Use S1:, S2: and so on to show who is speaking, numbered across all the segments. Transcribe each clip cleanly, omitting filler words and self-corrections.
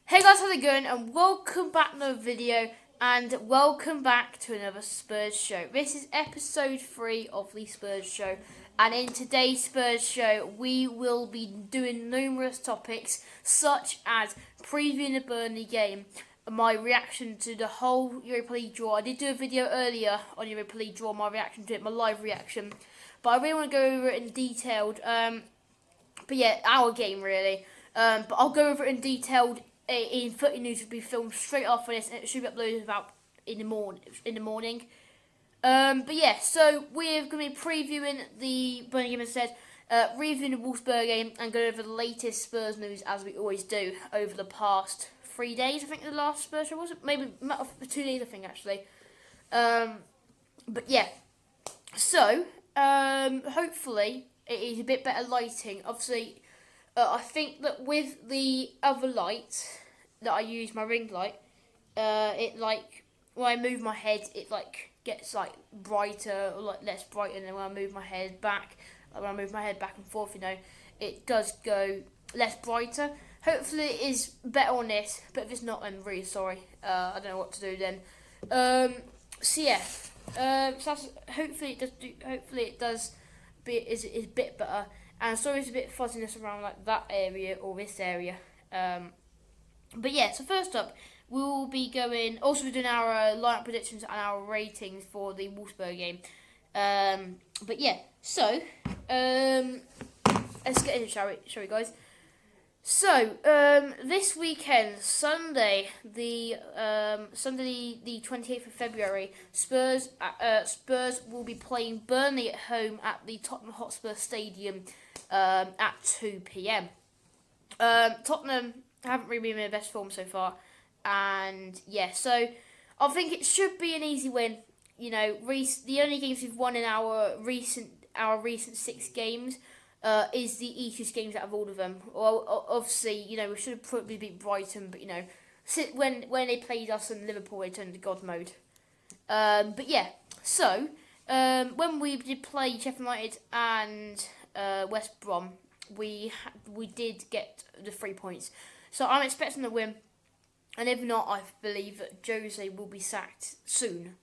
S1: Hey guys, how's it going? And welcome back to another video, and welcome back to another Spurs show. This is episode 3 of the Spurs show, and in today's Spurs show, we will be doing numerous topics, such as previewing the Burnley game, my reaction to the whole Europa League draw. I did do a video earlier on Europa League draw, my reaction to it, my live reaction, but I really want to go over it in detailed. But yeah, our game really. But I'll go over it in detailed in 30 News. Will be filmed straight after this, and it should be uploaded about in the morning. But yeah, so we're going to be previewing the Burnley game instead, reviewing the Wolfsburg game, and go over the latest Spurs news as we always do over the past 3 days. I think the last Spurs show was it? Maybe 2 days. I think actually. But yeah, so hopefully it is a bit better lighting. Obviously, I think that with the other light that I use, my ring light, it like when I move my head, it like gets like brighter or like less bright, and then when I move my head back, like when I move my head back and forth, it does go less brighter. Hopefully, it is better on this, but if it's not, I'm really sorry. I don't know what to do then. So yeah, so hopefully it does. Hopefully it does. Is a bit better, and so it's a bit fuzziness around like that area or this area. But yeah, so first up, we will be going. Also, we're doing our lineup predictions and our ratings for the Wolfsburg game. But yeah, so let's get in, shall we, guys? So this weekend, Sunday, the 28th of February, Spurs will be playing Burnley at home at the Tottenham Hotspur Stadium at 2 p.m. Tottenham haven't really been in their best form so far, and yeah, so I think it should be an easy win. You know, the only games we've won in our recent 6 games. Is the easiest games out of all of them. Well, obviously, we should have probably beat Brighton, but when they played us in Liverpool, they turned to God mode. But yeah, so when we did play Sheffield United and West Brom, we did get the 3 points. So I'm expecting a win, and if not, I believe that Jose will be sacked sooner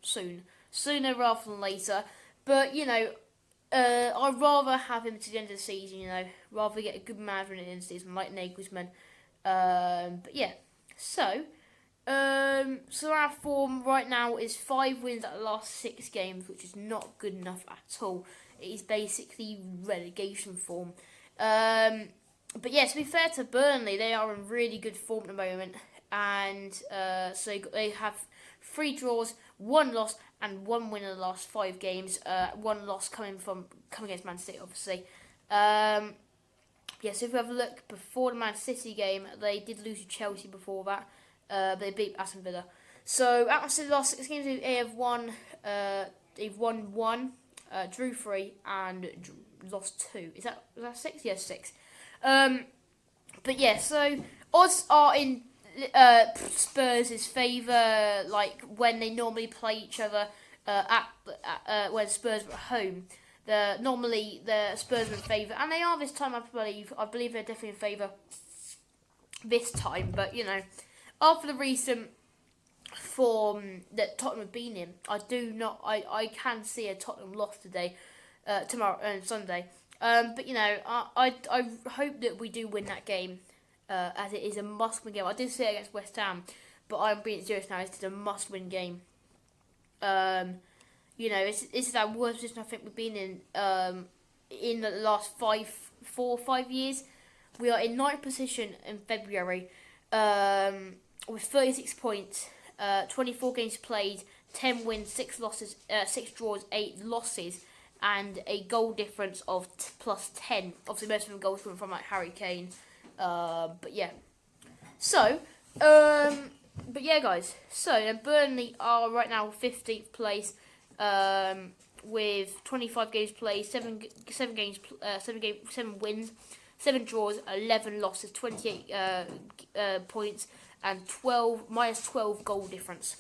S1: rather than later. But I'd rather have him to the end of the season, rather get a good manager at the end of the season like Nagelsmann. But yeah, so our form right now is 5 wins at the last 6 games, which is not good enough at all. It is basically relegation form. But yeah, to be fair to Burnley, they are in really good form at the moment, and so they have 3 draws, 1 loss, and 1 win in the last 5 games. 1 loss coming against Man City, obviously. Yeah, so if we have a look before the Man City game, they did lose to Chelsea before that. They beat Aston Villa. So out of the last 6 games, they have won. They've won 1, drew 3, and lost 2. Was that 6? Yes, 6. But yeah, so odds are in Spurs' favour, like when they normally play each other when Spurs are at home. Normally the Spurs are in favour, and they are this time. I believe they're definitely in favour this time. But after the recent form that Tottenham have been in, I can see a Tottenham loss tomorrow and Sunday. But I hope that we do win that game. As it is a must-win game. I did say it against West Ham, but I'm being serious now. It's a must-win game. This is our worst position I think we've been in the last 4 or 5 years. We are in 9th position in February with 36 points, 24 games played, 10 wins, 6 losses, 6 draws, 8 losses, and a goal difference of plus 10. Obviously, most of them goals coming from like Harry Kane. But yeah, so but yeah, guys. So Burnley are right now 15th place, with 25 games played, 7 wins, 7 draws, 11 losses, 28 points, and minus 12 goal difference.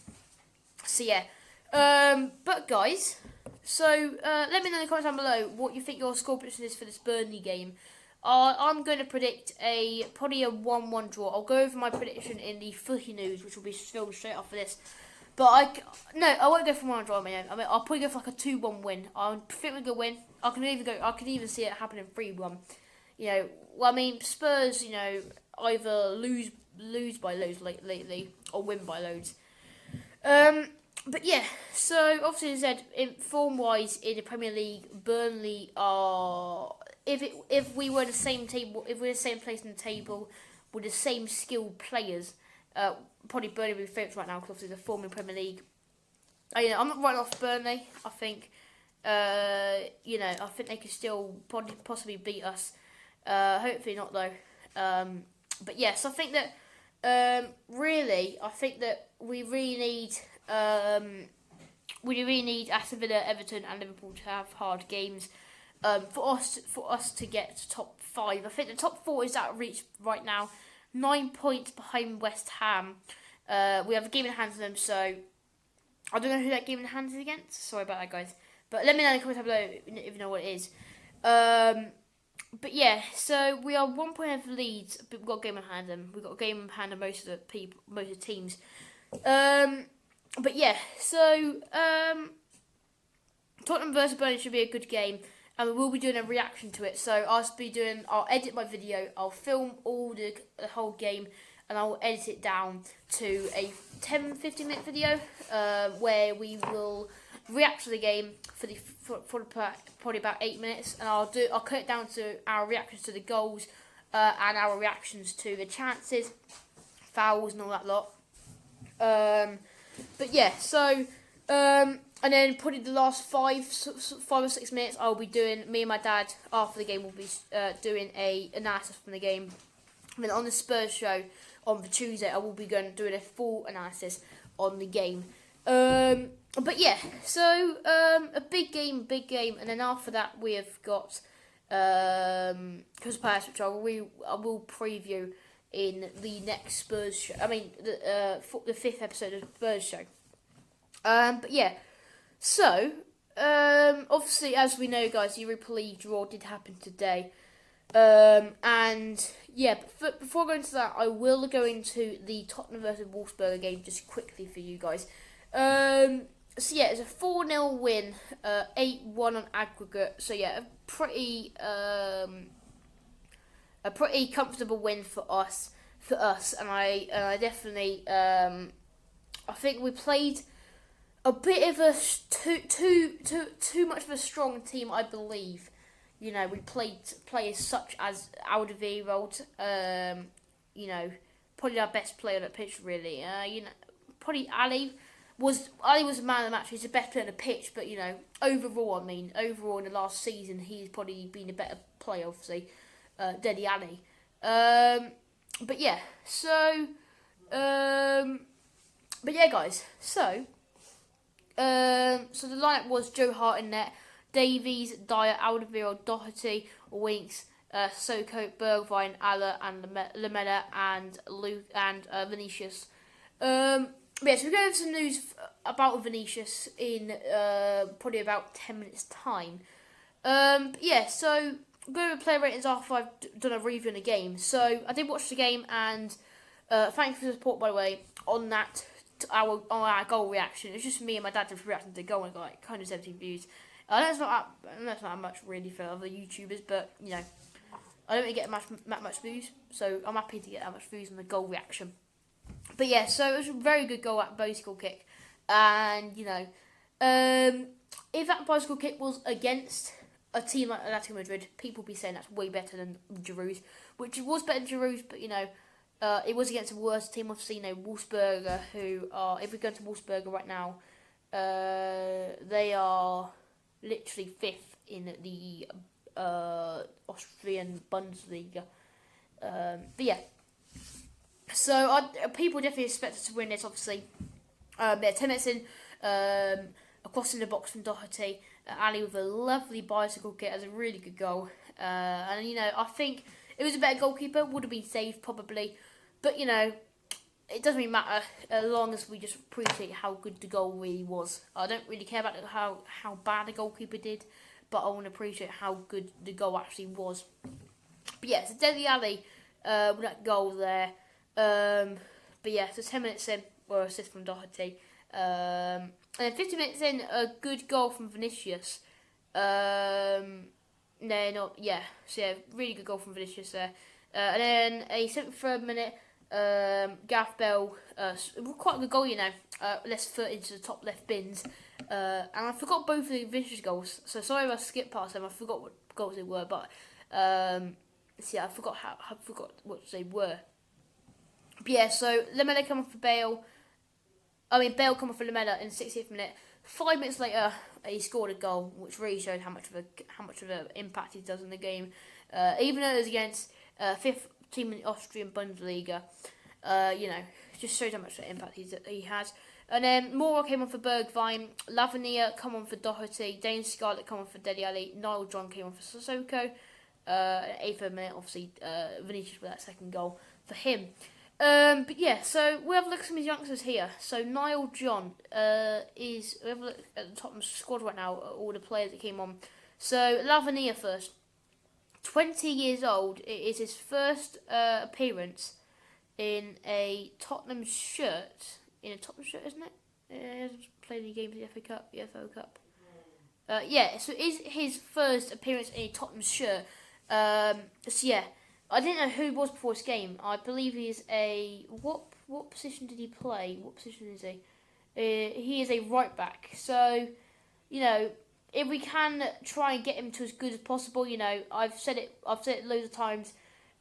S1: So yeah, but guys, so let me know in the comments down below what you think your score prediction is for this Burnley game. I'm going to predict probably a 1-1 draw. I'll go over my prediction in the footy news, which will be filmed straight after this. But I won't go for 1-1 draw. I mean, I'll probably go for like a 2-1 win. I think we're gonna win. I can even see it happening 3-1. You know, well, I mean, Spurs, you know, either lose by loads lately or win by loads. But yeah, so obviously as I said, in form wise in the Premier League, Burnley are, if we were the same table, if we were the same place in the table with the same skilled players, probably Burnley would be favourites right now because obviously they're forming Premier League. You know, I'm not writing off Burnley. I think, you know, I think they could still possibly beat us. Hopefully not though. But yes, I think that really, I think that we really need Aston Villa, Everton, and Liverpool to have hard games. For us to get to top 5. I think the top 4 is out of reach right now. 9 points behind West Ham. We have a game in hand of them, so I don't know who that game in hand is against. Sorry about that, guys. But let me know in the comments below if you know what it is. But yeah, so we are 1 point ahead of the Leeds, but we've got a game in hand of them. We've got a game in hand of most of the teams. But yeah, so Tottenham versus Burnley should be a good game, and we will be doing a reaction to it. So I'll edit my video, I'll film the whole game, and I'll edit it down to a 10-15 minute video where we will react to the game for probably about 8 minutes, and I'll cut it down to our reactions to the goals and our reactions to the chances, fouls, and all that lot. But yeah, so and then probably the last 5 or 6 minutes, I'll be doing, me and my dad after the game will be doing a analysis from the game. And then on the Spurs show on the Tuesday, I will be doing a full analysis on the game. But yeah, so a big game, and then after that we have got Crystal Palace, which I will preview in the next Spurs show. I mean, the 5th episode of the Spurs show. But yeah, so obviously, as we know, guys, the Europa League draw did happen today. And yeah, but before going into that, I will go into the Tottenham versus Wolfsburg game just quickly for you guys. So yeah, it's a 4-0 win, 8-1 on aggregate. So yeah, a pretty comfortable win for us, and I definitely I think we played a bit of a too much of a strong team, I believe. You know, we played players such as Alderweireld, you know, probably our best player on the pitch, really. You know, probably Ali was the man of the match. He's the best player on the pitch, but you know, overall in the last season, he's probably been a better player, obviously. Dele Alli. But yeah, so but yeah, guys, so the lineup was Joe Hart in net, Davies, Dyer, Alderweireld, Doherty, Winks, Soko, Bergwijn, Aller, and Lamela, and Luke and Vinicius. Yeah, so we're going to have some news about Vinicius in probably about 10 minutes time. Yeah, so I'm going to player ratings after I've done a review on the game. So I did watch the game, and thanks for the support, by the way, on that on our goal reaction. It's just me and my dad just reacting to the goal and got like kind of 17 views. I know it's not that much really for other YouTubers, but you know, I don't really get that much views, so I'm happy to get that much views on the goal reaction. But yeah, so it was a very good goal at bicycle kick, and you know, if that bicycle kick was against a team like Atletico Madrid, people would be saying that's way better than Giroud's, which was better than Giroud's, but you know, it was against a worse team. Obviously, you know, Wolfsburg, who are, if we go to Wolfsburg right now, they are literally 5th in the Austrian Bundesliga. But yeah, so people definitely expect us to win this, obviously. Yeah, 10 minutes in, a cross in the box from Doherty, Ali with a lovely bicycle kick, as a really good goal. And you know, I think it was a better goalkeeper, would have been saved probably, but you know, it doesn't really matter as long as we just appreciate how good the goal really was. I don't really care about how bad the goalkeeper did, but I want to appreciate how good the goal actually was. But But yeah, so Deli Ali with that goal there. But yeah, so 10 minutes in, or assist from Doherty. And then 50 minutes in, a good goal from Vinicius. No, not yeah. So yeah, really good goal from Vinicius there. And then a 73rd minute, Gareth Bale, quite a good goal, left foot into the top left bins. And I forgot both of the Vinicius goals, so sorry if I skipped past them. I forgot what goals they were, but so yeah, I forgot what they were. But yeah, so Lamela come off for Bale. Bale come off for Lamela in the 60th minute. 5 minutes later, he scored a goal, which really showed how much of an impact he does in the game. Even though it was against fifth team in the Austrian Bundesliga, just shows how much of an impact he has. And then Mora came on for Bergwijn, Lavinia come on for Doherty, Dane Scarlett come on for Dele Alli, Niall John came on for Sissoko. 8th minute, obviously, Vinicius with that second goal for him. But yeah, so we have a look at some of these youngsters here. So Niall John we have a look at the Tottenham squad right now, all the players that came on. So Lavinia first, 20 years old. It is his first appearance in a Tottenham shirt. In a Tottenham shirt, isn't it? He hasn't played any games in the FA Cup, the FO Cup. So it is his first appearance in a Tottenham shirt. So yeah, I didn't know who he was before this game. I believe he is what position did he play? What position is he? He is a right back. So, if we can try and get him to as good as possible, I've said it loads of times.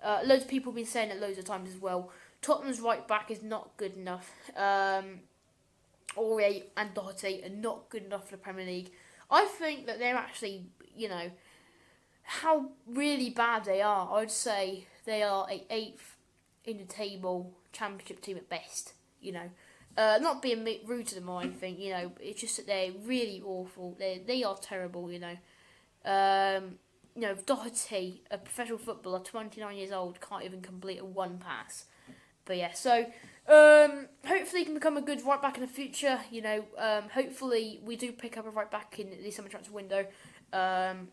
S1: Loads of people have been saying it loads of times as well. Tottenham's right back is not good enough. Aurier and Doherty are not good enough for the Premier League. I think that they're actually, how really bad they are. I'd say they are a 8th in the table championship team at best. Not being rude to them or anything. It's just that they're really awful. They are terrible. Doherty, a professional footballer, 29 years old, can't even complete a one pass. But yeah, so hopefully he can become a good right back in the future. Hopefully we do pick up a right back in the summer transfer window. And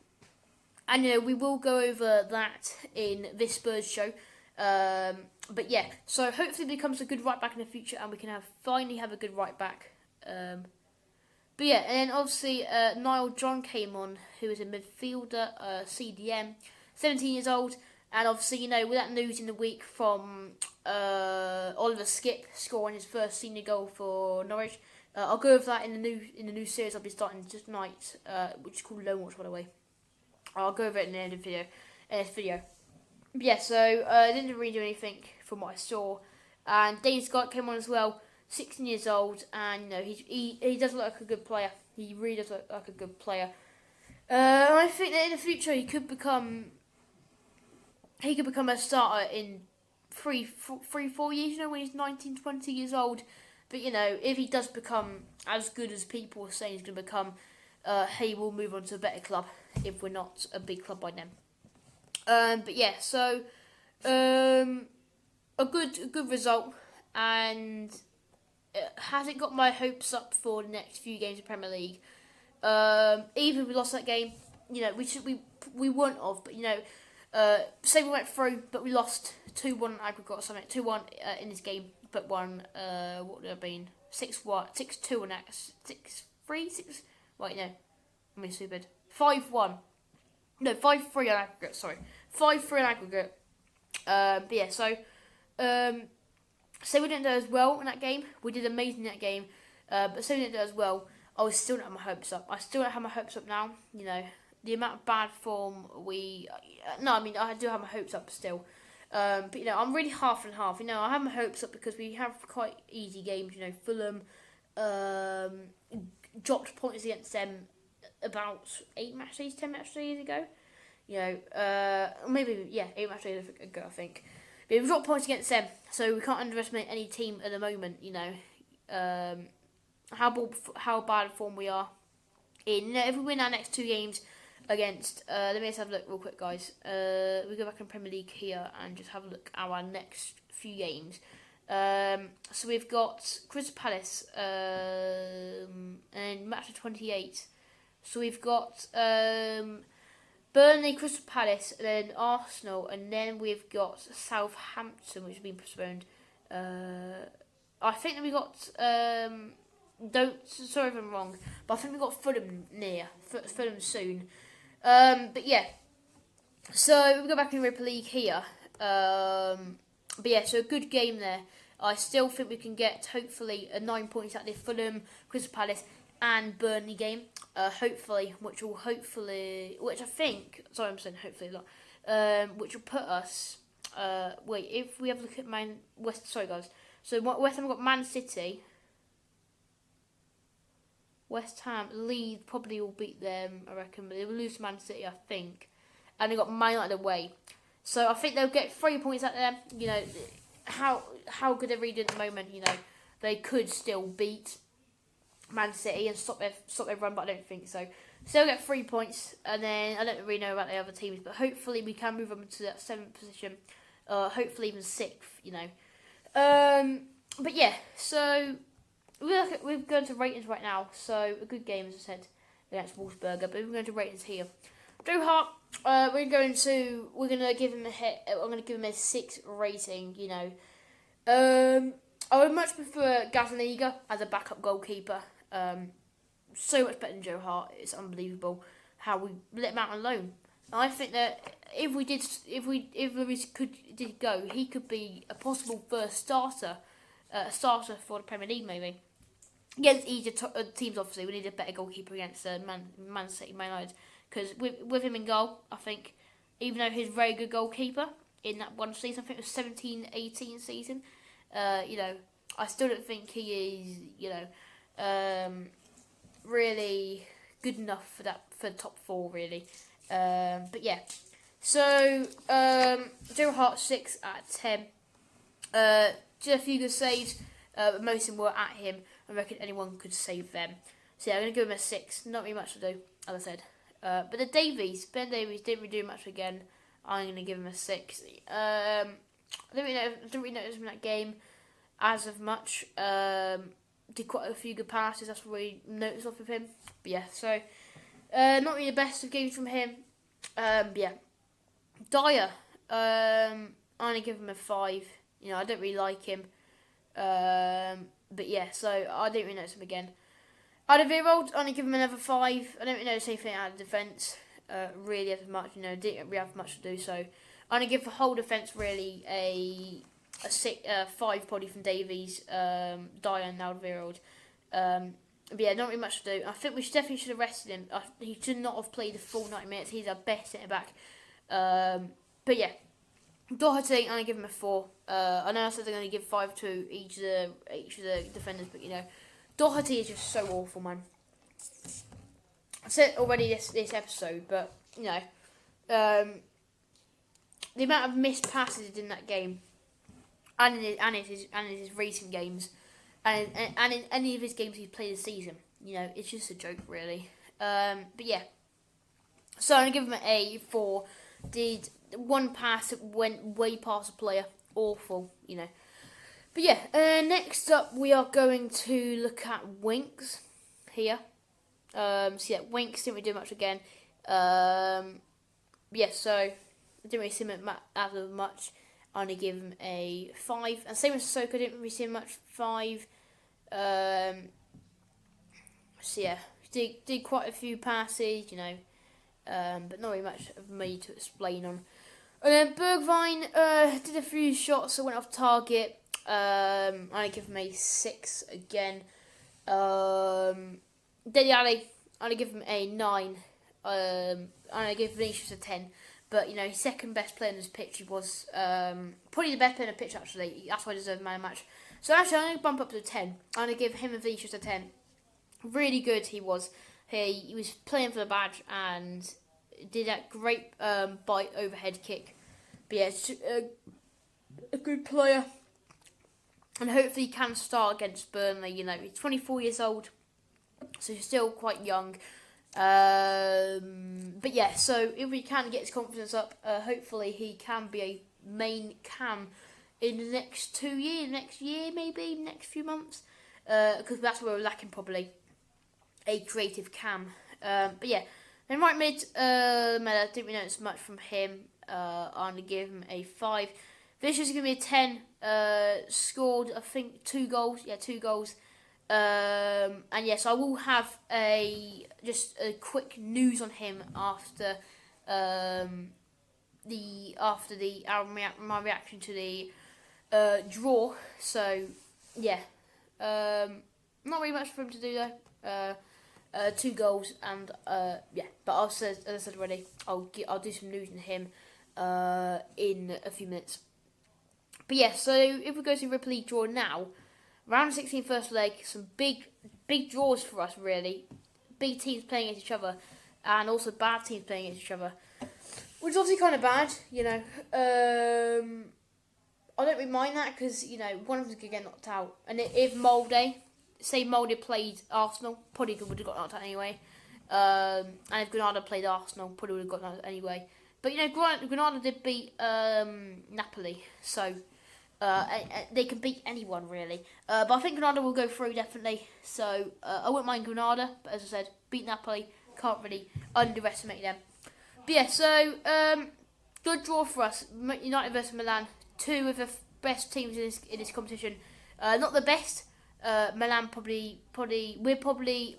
S1: we will go over that in this Spurs show. But yeah, so hopefully he becomes a good right back in the future, and we can finally have a good right back. But yeah, and then obviously Niall John came on, who is a midfielder, CDM, 17 years old. And obviously, with that news in the week from Oliver Skipp scoring his first senior goal for Norwich, I'll go over that in the new series I'll be starting tonight, which is called Lone Watch, by the way. I'll go over it in the end of this video. But yeah, so I didn't really do anything from what I saw. And Dane Scott came on as well, 16 years old, and he does look like a good player. He really does look like a good player. I think that in the future he could become a starter in 4 years, when he's 19, 20 years old. But, if he does become as good as people are saying he's going to become, he will move on to a better club if we're not a big club by then. But yeah, so a good result, and it hasn't got my hopes up for the next few games of Premier League. Even if we lost that game, we wouldn't have, but say we went through, but we lost 2-1 aggregate or something, 2-1 in this game, but won, what would it have been, 6-2 on that, 6-3, 6, wait, no, I'm stupid, 5-1, no, 5-3 on aggregate, sorry, 5-3 on aggregate. But yeah, so we didn't do as well in that game. We did amazing in that game, but say we didn't do as well. I was still not have my hopes up. I still don't have my hopes up now. The amount of bad form I do have my hopes up still. But I'm really half and half. I have my hopes up because we have quite easy games. Fulham dropped points against them about 10 match days ago. 8 match days ago, I think. But we dropped points against them, so we can't underestimate any team at the moment. How bad form we are. If we win our next 2 games against, let me just have a look real quick, guys. We go back in Premier League here and just have a look at our next few games. So we've got Crystal Palace and match of 28. So we've got Burnley, Crystal Palace, and then Arsenal, and then we've got Southampton, which has been postponed. I think that we got sorry if I'm wrong, but I think we got Fulham Fulham soon. But yeah, so we go back in the Europa League here. But yeah, so a good game there. I still think we can get hopefully 9 points out of the Fulham, Crystal Palace, and Burnley game. Hopefully, which I think, sorry, I'm saying hopefully a lot. Which will put us. Wait, if we have a look at sorry guys. So West Ham got Man City. West Ham, Leeds probably will beat them, I reckon, but they will lose to Man City, I think. And they got Man United away. So I think they'll get 3 points out there. You know, how good they're reading at the moment, you know, they could still beat Man City and stop their run, but I don't think so. So they'll get 3 points, and then I don't really know about the other teams, but hopefully we can move on to that 7th position, hopefully even 6th, you know. But yeah, so we're going to ratings right now. So a good game, as I said, against Wolfsburger, but we're going to ratings here. Joe Hart, we're going to give him I'm going to give him a 6 rating. You know, I would much prefer Gazaniga as a backup goalkeeper. So much better than Joe Hart. It's unbelievable how we let him out on loan. I think that if Luis did go, he could be a possible first starter for the Premier League maybe. Against easier teams, obviously, we need a better goalkeeper against Man City, Man United. Because with him in goal, I think, even though he's a very good goalkeeper in that one season, I think it was 17-18 season, you know, I still don't think he is, you know, really good enough for the top 4, really. But yeah, so Joe Hart 6 out of 10. Just a few good saves, but most of them were at him. I reckon anyone could save them. So yeah, I'm going to give him a 6. Not really much to do, as I said. But Ben Davies didn't really do much again. I'm going to give him a 6. I didn't really notice him in that game as of much. Did quite a few good passes. That's what we noticed off of him. But yeah, so not really the best of games from him. But yeah, Dyer. I'm going to give him a 5. You know, I don't really like him. But yeah, so I didn't really notice him again. Alderweireld, I'm going to give him another 5. I don't really notice anything out of defence. Really as much, you know, didn't really have much to do. So I'm going to give the whole defence really a 5 probably from Davies, Dyer and Alderweireld. But yeah, not really much to do. I think we definitely should have rested him. He should not have played the full 90 minutes. He's our best centre back. But yeah, Doherty, I'm going to give him a 4. I know I said they're going to give 5 to each of the defenders, but you know, Doherty is just so awful, man. I said it already this episode, but you know, the amount of missed passes in that game, and in his recent games, and in any of his games he's played this season, you know, it's just a joke, really. But yeah, so I'm gonna give him an A for did one pass that went way past the player, awful, you know. But yeah, next up we are going to look at Winks here. So yeah, Winks didn't really do much again. Yeah, so I didn't really see him out of much. I'm going to give him a 5. And same as Sissoko, didn't really see him much, 5. So yeah, did quite a few passes, you know, but not really much of me to explain on. And then Bergwijn did a few shots that went off target. I give him a 6 again. Dele Alli, I'm going to give him a 9. I'm going to give Vinicius a 10. But, you know, his second best player in this pitch, he was probably the best player in the pitch, actually. That's why he deserved man of the match. So, actually, I'm going to bump up to a 10. I'm going to give him and Vinicius a 10. Really good he was. He was playing for the badge and did that great bite overhead kick. But, yeah, it's a good player. And hopefully he can start against Burnley. You know, he's 24 years old. So he's still quite young. But yeah, so if we can get his confidence up, hopefully he can be a main cam in the next 2 years, next year maybe, next few months. Because that's where we're lacking probably, a creative cam. But yeah, And right mid, I didn't really notice much from him. I'm going to give him a 5. Vicious is going to be a 10. Scored, I think, 2 goals. Yeah, 2 goals. And yes, I will have just a quick news on him after my reaction to the draw. So yeah, not really much for him to do though. 2 goals and yeah. But as I said already, I'll do some news on him in a few minutes. But yeah, so if we go to Europa League draw now, round 16 first leg, some big draws for us really. Big teams playing against each other, and also bad teams playing against each other, which is obviously kind of bad, you know. I don't really mind that because, you know, one of them could get knocked out. And if Molde played Arsenal, probably would have got knocked out anyway. And if Granada played Arsenal, probably would have got knocked out anyway. But, you know, Granada did beat Napoli, so they can beat anyone, really. But I think Granada will go through, definitely. So I wouldn't mind Granada, but as I said, beat Napoli, can't really underestimate them. But yeah, so good draw for us. United versus Milan, 2 of the best teams in this competition. Not the best. Milan probably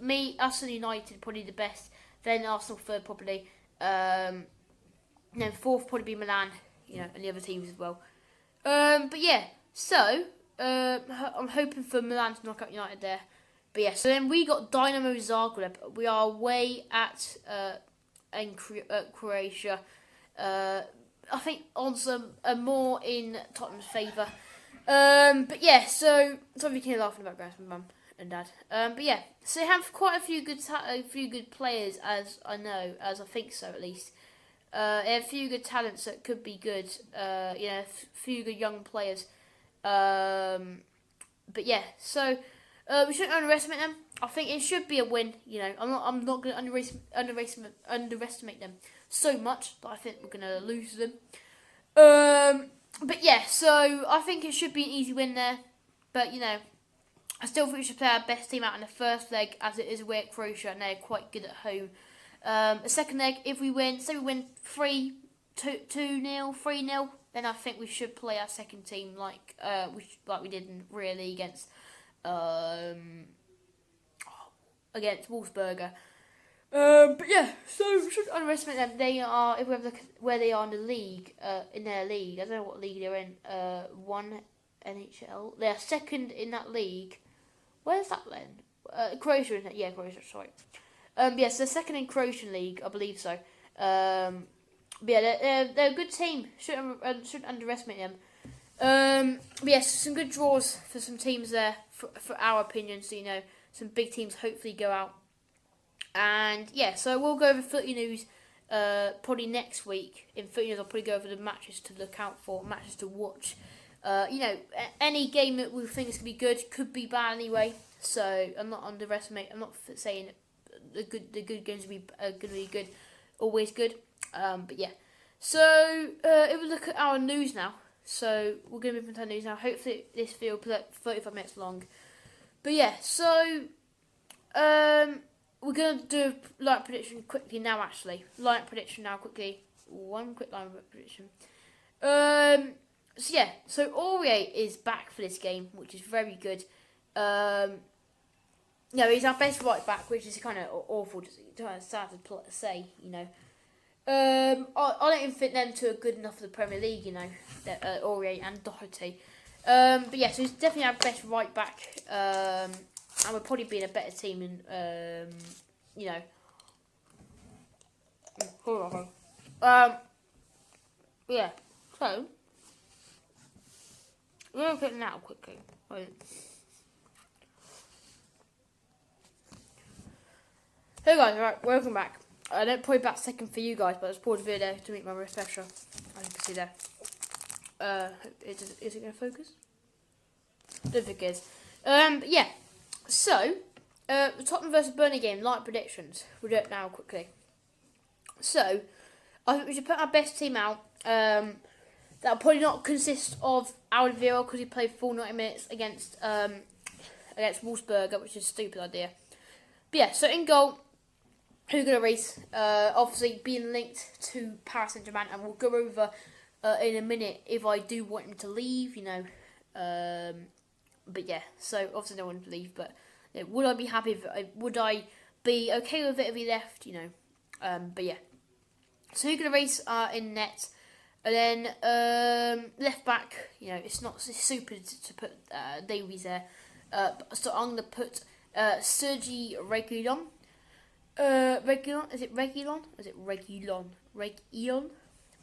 S1: me, us and United probably the best. Then Arsenal third probably. Then fourth probably be Milan, you know, and the other teams as well. But yeah, so I'm hoping for Milan to knock out United there. But yeah, so then we got Dynamo Zagreb. We are away at Croatia. I think odds are more in Tottenham's favour. But yeah, so sorry if you can hear laughing about my mum and dad. But yeah, so they have quite a few good players, as I think so at least. They have a few good talents that could be good. You know, a few good young players. But yeah, so we shouldn't underestimate them. I think it should be a win. You know, I'm not going to underestimate them so much that I think we're going to lose to them. But yeah, so I think it should be an easy win there. But you know, I still think we should play our best team out in the first leg, as it is away at Croatia, and they're quite good at home. A second leg, if we win, say we win 2-0, 3-0, then I think we should play our second team like we did in Real League against Wolfsburger. But yeah, so we shouldn't underestimate them. They are, if we have a look at where they are in the league, in their league, I don't know what league they're in. 1 NHL. They are second in that league. Where's that then? Croatia, isn't it? Yeah, Croatia. Sorry. Yes, they're second in Croatian league, I believe so. But yeah, they're a good team. Shouldn't underestimate them. But yes, some good draws for some teams there, for our opinion. So you know, some big teams hopefully go out. And yeah, so we'll go over footy news probably next week. In footy news, I'll probably go over the matches to look out for, matches to watch. You know, any game that we think is going to be good could be bad anyway. So I'm not saying the good games will be going to be good, always good. But yeah, so if we look at our news now, so we're going to move into our news now. Hopefully this video will be like 35 minutes long. But yeah, so we're going to do a line prediction quickly now, actually. Line prediction now, quickly. One quick line prediction. So yeah, so Aurier is back for this game, which is very good. No, he's our best right back, which is kind of awful to start to say, you know. I don't even think them two are good enough for the Premier League, you know, Aurier and Doherty. But yeah, so he's definitely our best right back. And we're probably being a better team in, you know. Hold on. Yeah, so we're going to look at it now quickly. Right. Hey guys, right, welcome back. I don't probably about second for you guys, but I just paused the video to meet my refresher. As you can see there. Is it going to focus? I don't think it is. But yeah. So, the Tottenham versus Burnley game, light predictions. We'll do it now quickly. So, I think we should put our best team out. That'll probably not consist of Alderweireld because he played full 90 minutes against Wolfsburger, which is a stupid idea. But yeah, so in goal, who's going to race, obviously being linked to Paris Saint-Germain, and we'll go over in a minute if I do want him to leave, but yeah, so obviously I don't want him to leave, but would I be happy would I be okay with it if he left, but yeah. So who's going to race in net, and then left back, it's not super to put Davies there, so I'm going to put Sergi Reguilon. Reguilon? Is it Reguilon? Is it Reguilon? Reguilon?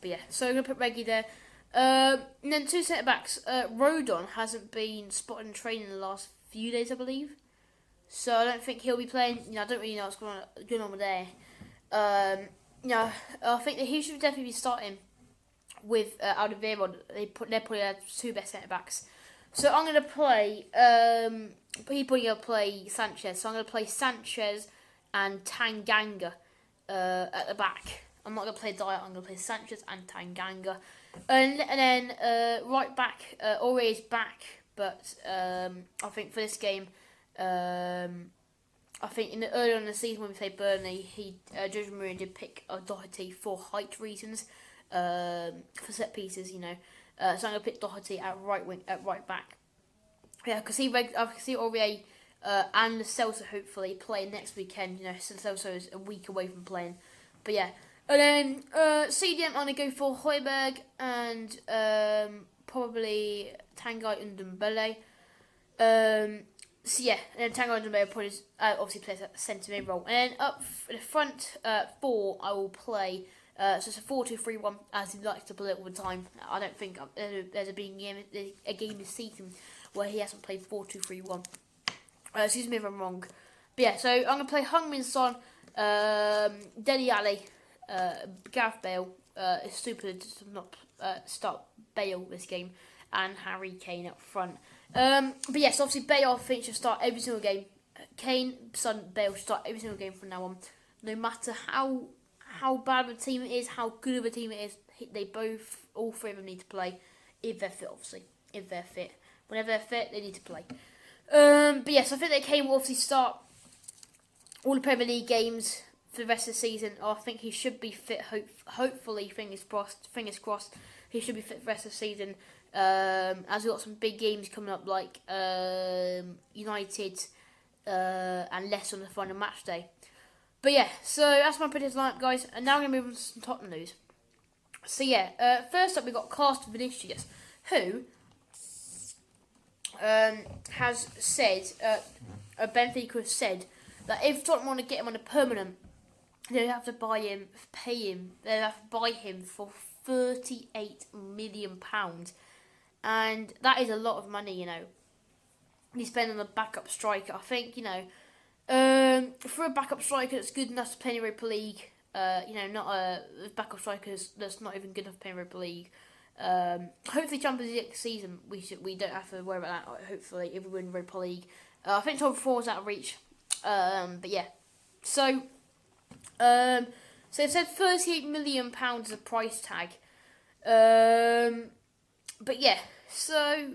S1: But yeah, so I'm going to put Reggie there. And then two centre backs. Rodon hasn't been spotted in training in the last few days, I believe. So I don't think he'll be playing. I don't really know what's going on with there. I think that he should definitely be starting with Alderweireld. They're probably our two best centre backs. So I'm going to play. He's probably going to play Sanchez. So I'm going to play Sanchez and Tanganga at the back. I'm not going to play Dyer, I'm going to play Sanchez and Tanganga. And then right back, Aurier is back, but I think for this game, I think earlier in the season when we played Burnley, Jose Mourinho did pick Doherty for height reasons, for set pieces, so I'm going to pick Doherty at right back. Yeah, I can see Aurier and Lo Celso hopefully playing next weekend, since Lo Celso is a week away from playing. But yeah. And then CDM, I'm going to go for Højbjerg and probably Tanguy Ndombele. So yeah, and then Tanguy Ndombele probably obviously plays a centre mid role. And then up in the front four, I will play. So it's a 4-2-3-1, as he likes to play it all the time. I don't think there's a game this season where he hasn't played 4-2-3-1. Excuse me if I'm wrong. But yeah, so I'm going to play Heung-min Son, Dele Alli, Gareth Bale is stupid to not start Bale this game, and Harry Kane up front. But yes, obviously Bale I think should start every single game. Kane, Son, Bale should start every single game from now on. No matter how bad of a team it is, how good of a team it is, all three of them need to play if they're fit. Obviously, if they're fit, whenever they're fit, they need to play. But yes, I think that Kane will obviously start all the Premier League games for the rest of the season. I think he should be fit. Hopefully, fingers crossed, he should be fit for the rest of the season. As we've got some big games coming up, like United and Leicester on the final match day. But yeah, so that's my prediction lineup, guys. And now we're going to move on to some Tottenham news. So yeah, first up we've got Carsten Vinicius, who has said, Benfica has said that if Tottenham want to get him on a permanent, they have to buy him for £38 million, and that is a lot of money. He's spending on a backup striker. I think for a backup striker that's good enough to play in the Europa League, not a backup striker that's not even good enough to play in the Europa League. Hopefully Champions League season we don't have to worry about that. Hopefully if we win Europa League, I think top 4 is out of reach. But yeah, so they've said £38 million as a price tag. But yeah, so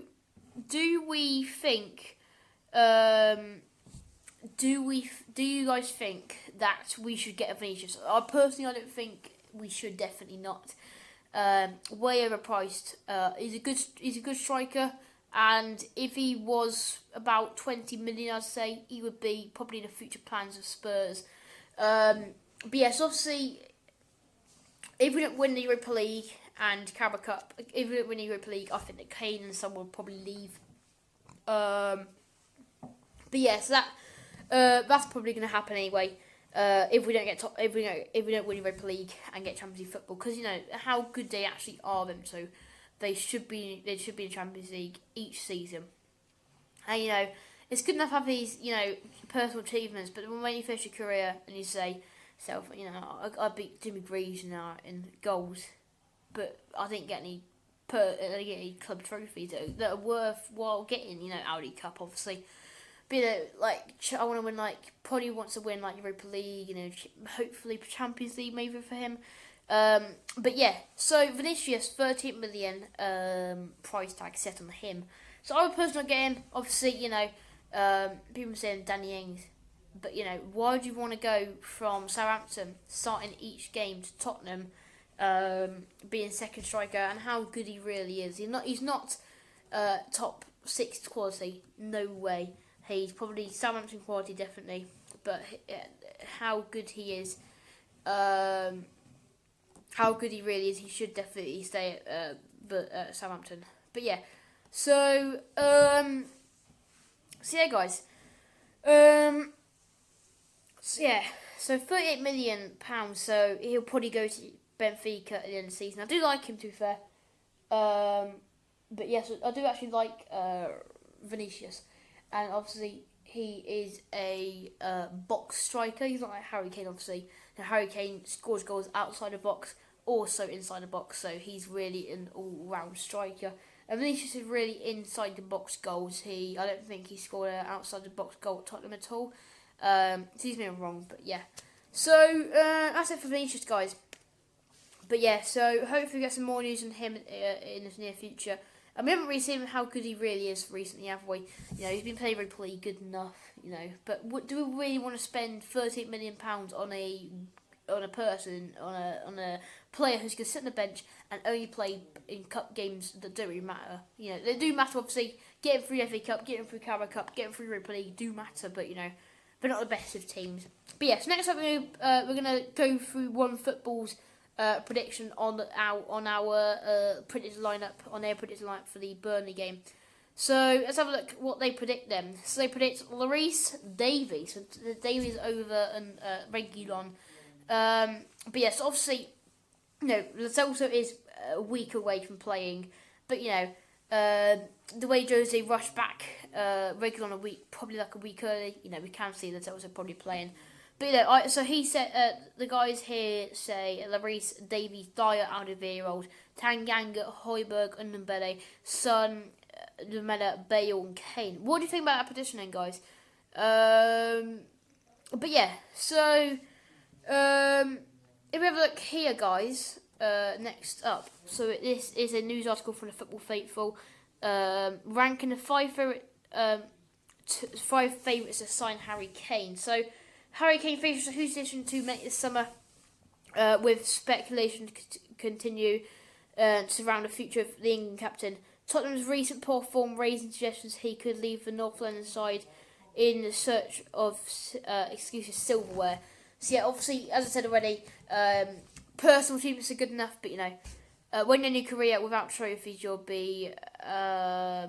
S1: do you guys think that we should get a Vinicius? I don't think we should. Definitely not. Way overpriced. He's a good striker, and if he was about 20 million, I'd say he would be probably in the future plans of Spurs. But yes, obviously, if we don't win the Europa League and Carabao Cup, if we don't win the Europa League, I think that Kane and someone will probably leave. But yes, that's probably going to happen anyway. If we don't win the Europa League and get Champions League football, because how good they actually are them, so they should be in Champions League each season. And it's good enough to have these personal achievements, but when you finish your career and you say, I beat Jimmy Greaves in goals, but I didn't get any club trophies that are worthwhile getting. Audi Cup obviously. But I want to win. Probably wants to win Europa League. Hopefully Champions League maybe for him. But yeah, so Vinicius 38 million price tag set on him. So I would personally get him. Obviously, people saying Danny Ings. But why do you want to go from Southampton starting each game to Tottenham, being second striker, and how good he really is? He's not top six quality. No way. He's probably Southampton quality, definitely. But how good he is, how good he really is, he should definitely stay at Southampton. But yeah, so yeah, guys. So £38 million. So he'll probably go to Benfica at the end of the season. I do like him, to be fair. But yes, I do actually like Vinicius, and obviously he is a box striker. He's not like Harry Kane, obviously. Now, Harry Kane scores goals outside the box, also inside the box. So he's really an all-round striker. And Vinicius is really inside the box goals. I don't think he scored an outside the box goal at Tottenham at all. Excuse me, I'm wrong, but yeah. So that's it for Vinicius, guys. But yeah, so hopefully we get some more news on him in the near future. And we haven't really seen how good he really is recently, have we? He's been playing really good enough, But do we really want to spend £38 million on a person, on a player who's going to sit on the bench and only play in cup games that don't really matter? They do matter, obviously. Getting through FA Cup, getting through Carabao Cup, getting through Europa League do matter, but they're not the best of teams. But yes, next up we're gonna go through One Football's prediction on our predicted lineup, on their predicted lineup for the Burnley game. So let's have a look what they predict then. So they predict Lloris Davies. So Davies over and Reguilon. But yes, obviously, Lo Celso is a week away from playing. But the way Jose rushed back Reguilon probably like a week early, we can see Lo Celso probably playing. But so he said the guys here say Lloris, Davies, Dyer, Alderweireld, Tanganga, Højbjerg, Ndombele, Son, Lamela, Bale, and Kane. What do you think about that prediction, then, guys? But yeah, so if we have a look here, guys, next up. So this is a news article from the Football Faithful, ranking the five favourites to sign Harry Kane. So Harry Kane faces a huge decision to make this summer, with speculation to continue surround the future of the England captain. Tottenham's recent poor form raising suggestions he could leave the North London side in the search of exclusive silverware. So yeah, obviously, as I said already, personal achievements are good enough, but when you're in your career without trophies, you'll be a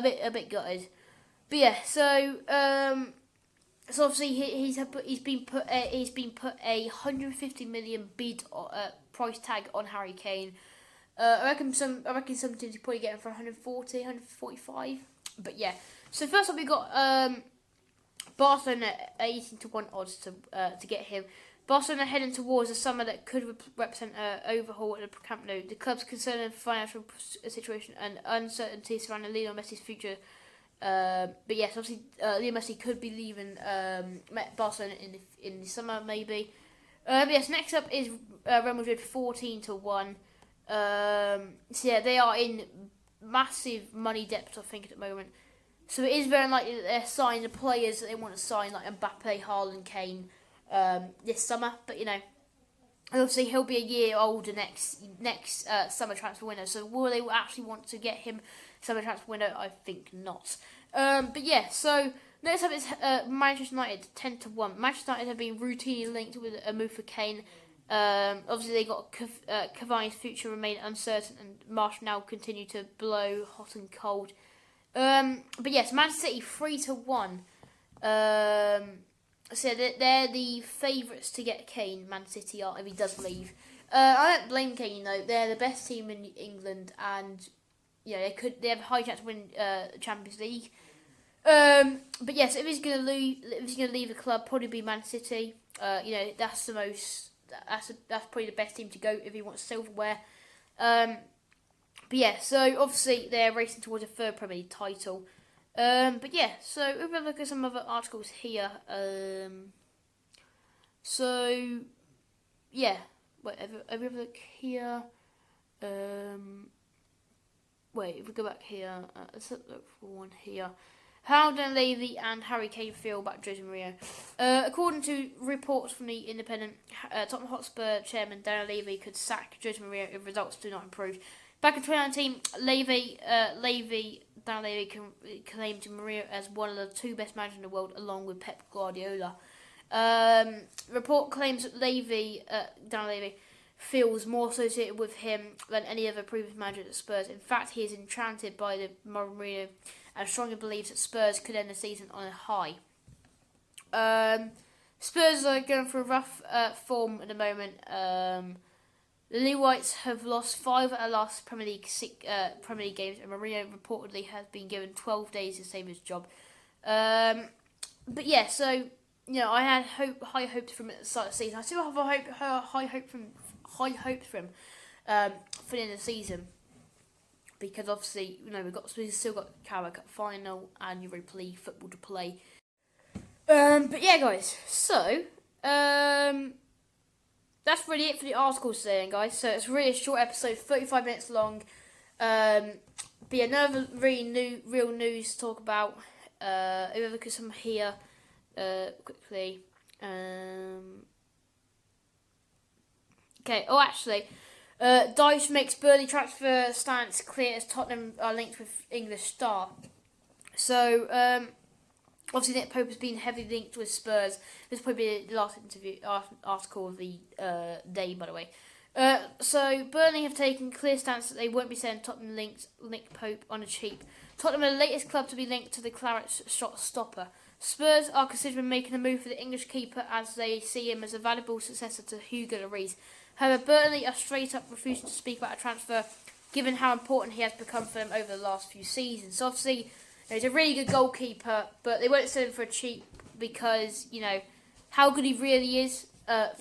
S1: bit gutted. But yeah, so obviously he's been put a £150 million bid price tag on Harry Kane. I reckon some teams are probably getting for 140, 145. But yeah, so first up we got Barcelona at 18-1 odds to get him. Barcelona heading towards a summer that could represent an overhaul at the Camp Nou. The club's concerned with financial situation and uncertainty surrounding Lionel Messi's future. But yes, obviously Lionel Messi could be leaving Barcelona in the summer, maybe. But yes, next up is Real Madrid 14-1. So yeah, they are in massive money depth, I think, at the moment. So it is very likely that they're signing the players that they want to sign, like Mbappe, Haaland, Kane, this summer. But obviously he'll be a year older next summer transfer window. So will they actually want to get him summer transfer window? I think not. But yeah, so next up is Manchester United 10-1. Manchester United have been routinely linked with a move for Kane. Obviously they got Cavani's future remain uncertain, and Martial now continue to blow hot and cold. But yes, Man City 3-1. So they're the favourites to get Kane. Man City are, if he does leave. I don't blame Kane. They're the best team in England, and they have a high chance to win Champions League. But yes, if he's gonna leave the club, probably be Man City. That's the most. That's probably the best team to go if he wants silverware. But yeah, so obviously they're racing towards a third Premier League title. But yeah, so if we look at some other articles here. So yeah, wait, if we look here. Wait, if we go back here, let's look for one here. How Dan Levy and Harry Kane feel about Jose Mourinho. According to reports from the Independent, Tottenham Hotspur chairman Dan Levy could sack Jose Mourinho if results do not improve. Back in 2019, Dan Levy claimed Mourinho as one of the 2 best managers in the world, along with Pep Guardiola. Report claims that Dan Levy feels more associated with him than any other previous manager at Spurs. In fact, he is enchanted by the Mourinho and strongly believes that Spurs could end the season on a high. Spurs are going through a rough form at the moment. The New Whites have lost 5 of the last Premier League games, and Mourinho reportedly has been given 12 days to save his job. But yeah, so I had high hopes from him at the start of the season. I still have high hopes for him for the end of the season, because obviously we've still got Carabao Cup final and Europa League football to play. But yeah, guys. So that's really it for the article today, guys. So it's really a short episode, 35 minutes long. Be another really real news to talk about. If we look at some here quickly. Okay. Oh, actually, Dyche makes Burnley transfer stance clear as Tottenham are linked with English star. So obviously Nick Pope has been heavily linked with Spurs. This will probably be the last article of the day, by the way. So Burnley have taken clear stance that they won't be sending Tottenham Nick Pope on a cheap. Tottenham are the latest club to be linked to the Claret shot stopper. Spurs are considering making a move for the English keeper as they see him as a valuable successor to Hugo Lloris. However, Burnley are straight up refusing to speak about a transfer, given how important he has become for them over the last few seasons. So obviously, he's a really good goalkeeper, but they won't sell him for a cheap because, how good he really is at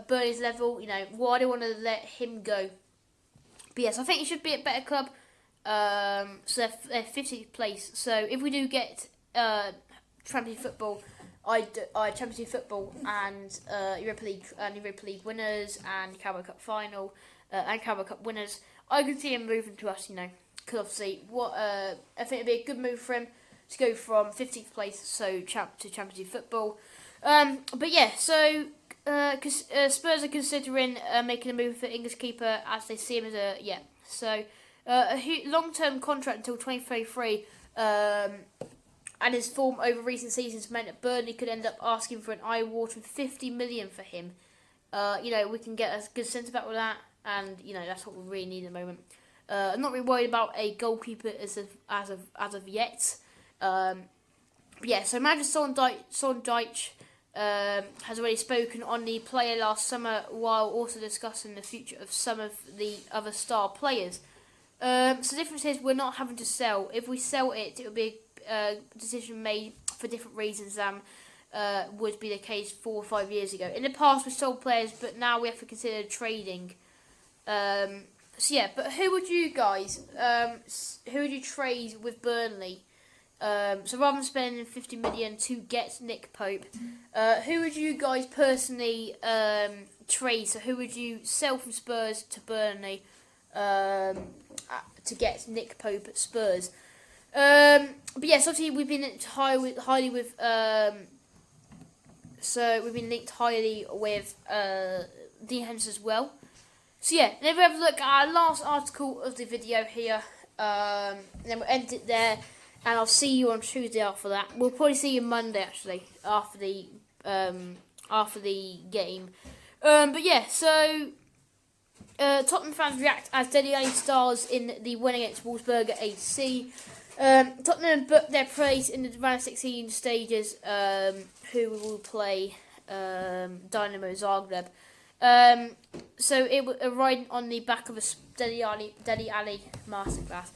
S1: Burnley's level. Why do I want to let him go? But yes, I think he should be at a better club. So they're 50th place. So if we do get Champions Football, Champions League football and Europa League winners and Carabao Cup final and Carabao Cup winners, I can see him moving to us. Because obviously, I think it'd be a good move for him to go from 15th place to Champions League football. But yeah, so Spurs are considering making a move for English keeper as they see him as a long-term contract until 2033. And his form over recent seasons meant that Burnley could end up asking for an eye-watering $50 million for him. We can get a good centre back with that, and that's what we really need at the moment. I'm not really worried about a goalkeeper as of yet. Yeah, so manager Son Dyche has already spoken on the player last summer, while also discussing the future of some of the other star players. So the difference is we're not having to sell. If we sell it will be a decision made for different reasons than would be the case 4 or 5 years ago. In the past, we sold players, but now we have to consider trading. So yeah, but who would you trade with Burnley? So rather than spending 50 million to get Nick Pope, who would you guys personally trade? So who would you sell from Spurs to Burnley to get Nick Pope at Spurs? But yes, obviously we've been linked highly with Dean Henderson as well. So yeah, and if we have a look at our last article of the video here, then we'll end it there, and I'll see you on Tuesday after that. We'll probably see you Monday actually after the game. But yeah, so Tottenham fans react as Dele Alli stars in the win against Wolfsburg AC. Tottenham booked their place in the round of 16 stages, who will play Dynamo Zagreb. So it was riding on the back of a Dele Alli masterclass.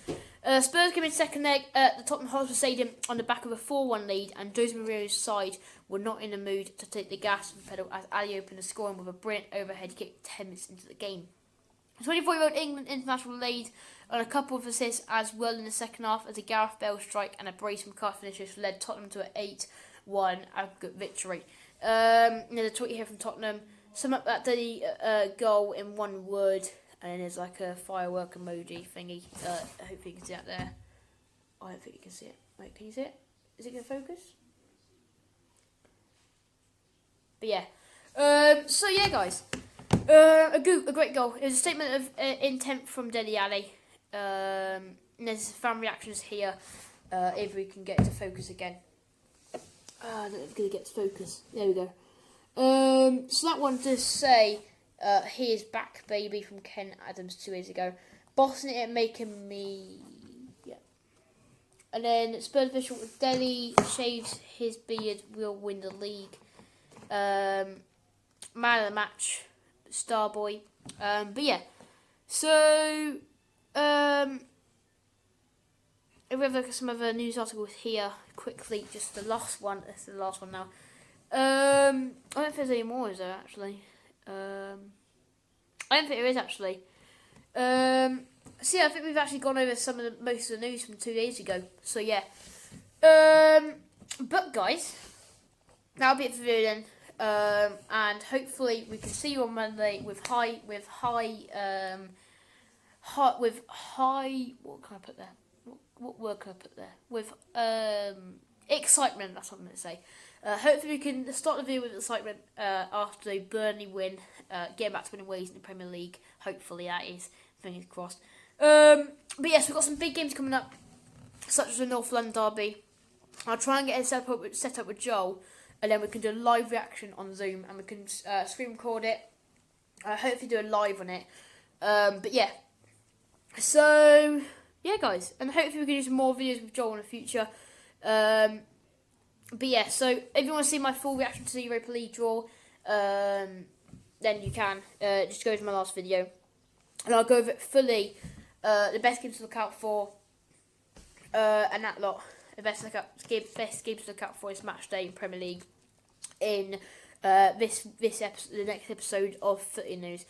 S1: Spurs came in second leg at the Tottenham Hotspur Stadium on the back of a 4-1 lead, and Jose Mourinho's side were not in the mood to take the gas pedal as Ali opened the scoring with a brilliant overhead kick 10 minutes into the game. The 24-year-old England international laid on a couple of assists as well in the second half as a Gareth Bale strike and a brace from Cardiff finishes led Tottenham to an 8-1 aggregate victory. There's a tweet here from Tottenham. Sum up that Dele goal in one word, and there's like a firework emoji thingy. Hopefully you can see that there. I don't think you can see it. Wait, can you see it? Is it going to focus? But yeah. So yeah, guys. A great goal. It was a statement of intent from Dele Alli. And there's fan reactions here. If we can get it to focus again. I don't know if it's going to get to focus. There we go. So that one does say, here's back, baby, from Ken Adams 2 years ago. Bossing it and making me... Yeah. And then Spurs official, Dele shaves his beard, will win the league. Man of the match, Starboy. But yeah. So... if we have a look at some other news articles here, quickly, just the last one. This is the last one now. I don't think there's any more, is there, actually? I don't think there is, actually. So yeah, I think we've actually gone over most of the news from 2 days ago. So yeah. But guys, that'll be it for the video then. And hopefully we can see you on Monday with high. What can I put there? What word can I put there? With excitement. That's what I'm going to say. Hopefully we can start the video with excitement after the Burnley win, getting back to winning ways in the Premier League. Hopefully that is, fingers crossed. But yes, we've got some big games coming up, such as the North London derby. I'll try and get it set up with Joel, and then we can do a live reaction on Zoom, and we can screen record it. Hopefully do a live on it. But yeah, so yeah, guys, and hopefully we can do some more videos with Joel in the future. But yeah, so if you want to see my full reaction to the Europa League draw, then you can just go to my last video, and I'll go over it fully. The best games to look out for, and that lot. The best games to look out for is match day in Premier League in this episode, the next episode of Footy News.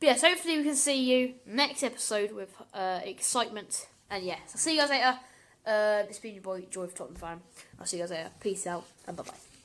S1: But yes, hopefully we can see you next episode with excitement. And yeah, so I'll see you guys later. It's been your boy Joy for Tottenham Fan. I'll see you guys later. Peace out and bye bye.